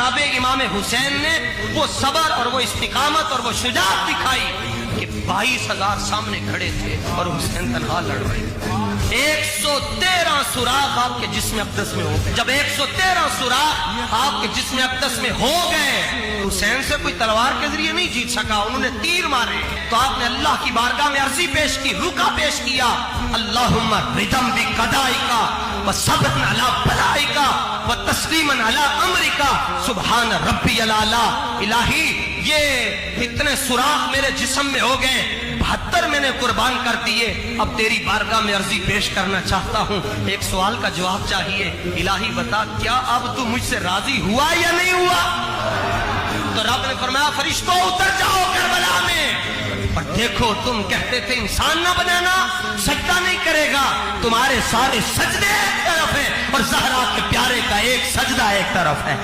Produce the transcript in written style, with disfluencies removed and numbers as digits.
امام حسین نے وہ صبر اور وہ استقامت اور وہ شجاعت دکھائی کہ 22,000 سامنے کھڑے تھے اور حسین تنہا لڑ رہے تھے۔ 113 سوراخ آپ کے جسم اقدس میں ہو گئے۔ جب 113 سوراخ آپ کے جسم اقدس میں ہو گئے، حسین سے کوئی تلوار کے ذریعے نہیں جیت سکا، انہوں نے تیر مارے، تو آپ نے اللہ کی بارگاہ میں عرضی پیش کی، رکا پیش کیا، اللہم ردم بقضائک وصبرا علی بلائک وتسلیما علی امرک سبحان ربی الاعلی۔ الہی یہ اتنے سوراخ میرے جسم میں ہو گئے، 72 میں نے قربان کر دیے، اب تیری بارگاہ میں عرضی پیش کرنا چاہتا ہوں، ایک سوال کا جواب چاہیے، الہی بتا کیا اب تو مجھ سے راضی ہوا یا نہیں ہوا؟ تو رب نے فرمایا فرشتوں اتر جاؤ کربلا میں، اور دیکھو تم کہتے تھے انسان نہ بنانا، سجدہ نہیں کرے گا، تمہارے سارے سجدے ایک طرف ہیں اور زہرا کے پیارے کا ایک سجدہ ایک طرف ہے۔